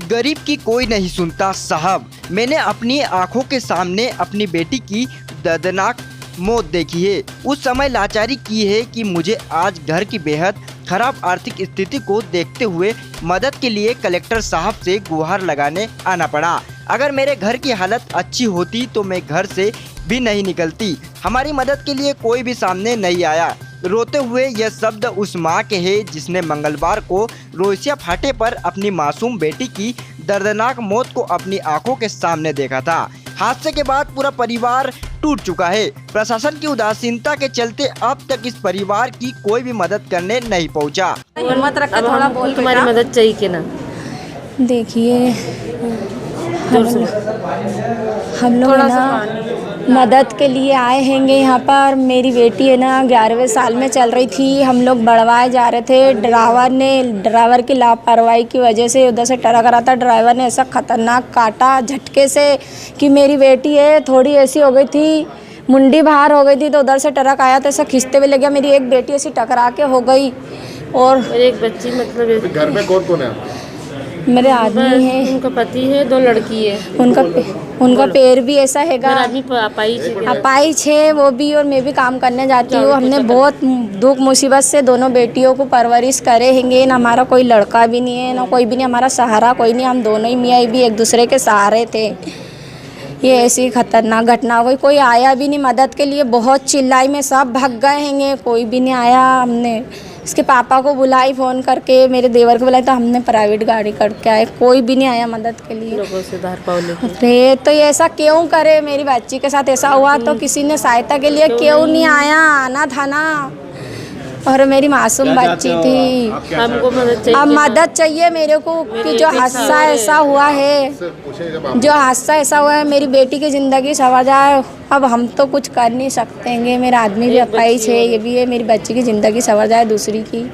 गरीब की कोई नहीं सुनता साहब। मैंने अपनी आंखों के सामने अपनी बेटी की दर्दनाक मौत देखी है। उस समय लाचारी की है कि मुझे आज घर की बेहद खराब आर्थिक स्थिति को देखते हुए मदद के लिए कलेक्टर साहब से गुहार लगाने आना पड़ा। अगर मेरे घर की हालत अच्छी होती तो मैं घर से भी नहीं निकलती। हमारी मदद के लिए कोई भी सामने नहीं आया। रोते हुए यह शब्द उस मां के हैं जिसने मंगलवार को रोसिया फाटे पर अपनी मासूम बेटी की दर्दनाक मौत को अपनी आंखों के सामने देखा था। हादसे के बाद पूरा परिवार टूट चुका है। प्रशासन की उदासीनता के चलते अब तक इस परिवार की कोई भी मदद करने नहीं पहुंचा। हिम्मत रख के थोड़ा बोल, तुम्हारी मदद चाहिए कि ना? देखिए हम लोग ना मदद के लिए आए हैंगे यहाँ पर। मेरी बेटी है ना 11वें साल में चल रही थी। हम लोग बढ़वाए जा रहे थे। ड्राइवर की लापरवाही की वजह से उधर से ट्रक रहा था। ड्राइवर ने ऐसा खतरनाक काटा झटके से कि मेरी बेटी है थोड़ी ऐसी हो गई थी, मुंडी बाहर हो गई थी। तो उधर से ट्रक आया तो ऐसा खींचते हुए लग गया। मेरी एक बेटी ऐसी टकरा के हो गई और एक बच्ची। मतलब घर में कौन कौन है? मेरे आदमी है, उनका पति है, 2 लड़की है। उनका पैर भी ऐसा हैगा। आदमी अपाइज है वो भी, और मैं भी काम करने जाती हूँ। हमने बहुत दुख मुसीबत से दोनों बेटियों को परवरिश करे हैंगे। ना हमारा कोई लड़का भी नहीं है, ना कोई भी नहीं, हमारा सहारा कोई नहीं। हम दोनों ही मियाँ भी एक दूसरे के सहारे थे। ये ऐसी खतरनाक घटना हो गई। कोई आया भी नहीं मदद के लिए। बहुत चिल्लाई में सब भाग गए हैंगे, कोई भी नहीं आया। हमने इसके पापा को बुलाई फ़ोन करके, मेरे देवर को बुलाई, तो हमने प्राइवेट गाड़ी करके आए। कोई भी नहीं आया मदद के लिए। लोगों से उधार पाओ लेके। अरे तो ये ऐसा क्यों करे? मेरी बच्ची के साथ ऐसा हुआ तो किसी ने सहायता के लिए क्यों नहीं आया? आना था ना। और मेरी मासूम बच्ची थी। हमको मदद चाहिए। अब मदद चाहिए मेरे को कि जो हादसा ऐसा हुआ है, मेरी बेटी की ज़िंदगी संवर जाए। अब हम तो कुछ कर नहीं सकते हैं। मेरा आदमी भी अपाइज है, ये भी है। मेरी बच्ची की ज़िंदगी संवर जाए दूसरी की।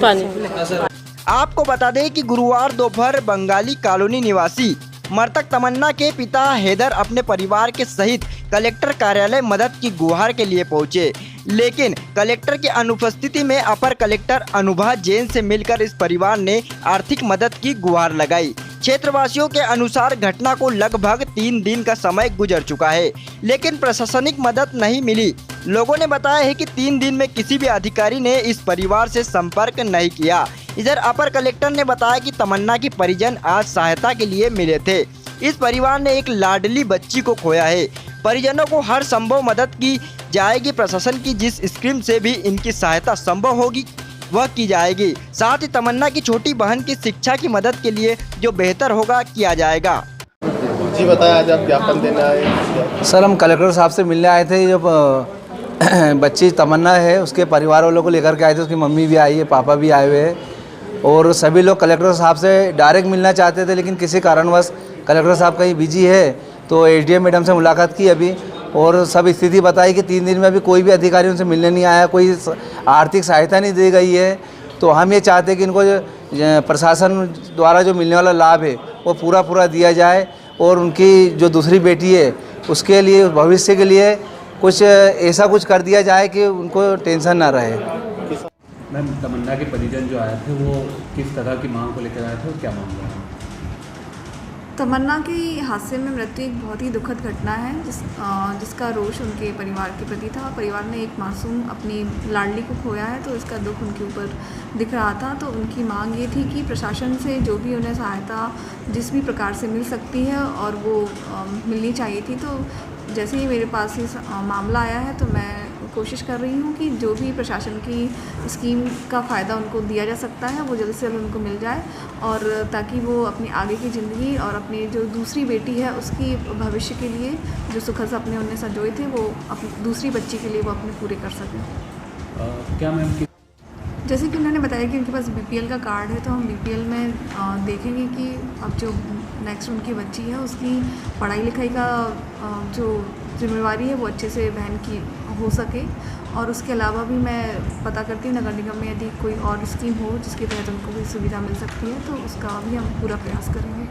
पानी। आपको बता दें कि गुरुवार दोपहर बंगाली कॉलोनी निवासी मृतक तमन्ना के पिता हैदर अपने परिवार के सहित कलेक्टर कार्यालय मदद की गुहार के लिए पहुंचे, लेकिन कलेक्टर की अनुपस्थिति में अपर कलेक्टर अनुभा जैन से मिलकर इस परिवार ने आर्थिक मदद की गुहार लगाई। क्षेत्रवासियों के अनुसार घटना को लगभग 3 दिन का समय गुजर चुका है, लेकिन प्रशासनिक मदद नहीं मिली। लोगों ने बताया है कि 3 दिन में किसी भी अधिकारी ने इस परिवार से संपर्क नहीं किया। इधर अपर कलेक्टर ने बताया कि तमन्ना की परिजन आज सहायता के लिए मिले थे। इस परिवार ने एक लाडली बच्ची को खोया है। परिजनों को हर संभव मदद की जाएगी। प्रशासन की जिस स्कीम से भी इनकी सहायता संभव होगी वह की जाएगी। साथ ही तमन्ना की छोटी बहन की शिक्षा की मदद के लिए जो बेहतर होगा किया जाएगा। जी बताया, आज आप ज्ञापन देने आए? सर हम कलेक्टर साहब से मिलने आए थे। जो बच्ची तमन्ना है उसके परिवार वालों को लेकर के आए थे। उसकी मम्मी भी आई है, पापा भी आए हुए हैं और सभी लोग कलेक्टर साहब से डायरेक्ट मिलना चाहते थे, लेकिन किसी कारणवश कलेक्टर साहब कहीं बिजी है। तो एसडीएम मैडम से मुलाकात की अभी और सब स्थिति बताई कि 3 दिन में अभी कोई भी अधिकारी उनसे मिलने नहीं आया, कोई आर्थिक सहायता नहीं दी गई है। तो हम ये चाहते हैं कि इनको प्रशासन द्वारा जो मिलने वाला लाभ है वो पूरा दिया जाए और उनकी जो दूसरी बेटी है उसके लिए भविष्य के लिए कुछ ऐसा कुछ कर दिया जाए कि उनको टेंशन ना रहे। मैम, तमन्ना के परिजन जो आए थे वो किस तरह की मांग को लेकर आए थे और क्या मामला है? तमन्ना की हादसे में मृत्यु एक बहुत ही दुखद घटना है जिसका रोष उनके परिवार के प्रति था। परिवार ने एक मासूम अपनी लाडली को खोया है, तो इसका दुख उनके ऊपर दिख रहा था। तो उनकी मांग ये थी कि प्रशासन से जो भी उन्हें सहायता जिस भी प्रकार से मिल सकती है और वो मिलनी चाहिए थी। तो जैसे ही मेरे पास ये मामला आया है तो मैं कोशिश कर रही हूँ कि जो भी प्रशासन की स्कीम का फ़ायदा उनको दिया जा सकता है वो जल्द से जल्द उनको मिल जाए, और ताकि वो अपनी आगे की ज़िंदगी और अपनी जो दूसरी बेटी है उसकी भविष्य के लिए जो सुखद सपने उन्हें संजोए थे वो अपनी दूसरी बच्ची के लिए वो अपने पूरे कर सकें। क्या मैम? जैसे कि उन्होंने बताया कि उनके पास बीपीएल का कार्ड है, तो हम बीपीएल में देखेंगे कि अब जो नेक्स्ट उनकी बच्ची है उसकी पढ़ाई लिखाई का जो जिम्मेवारी है वो अच्छे से वहन की हो सके। और उसके अलावा भी मैं पता करती हूँ नगर निगम में यदि कोई और स्कीम हो जिसके तहत उनको भी सुविधा मिल सकती है तो उसका भी हम पूरा प्रयास करेंगे।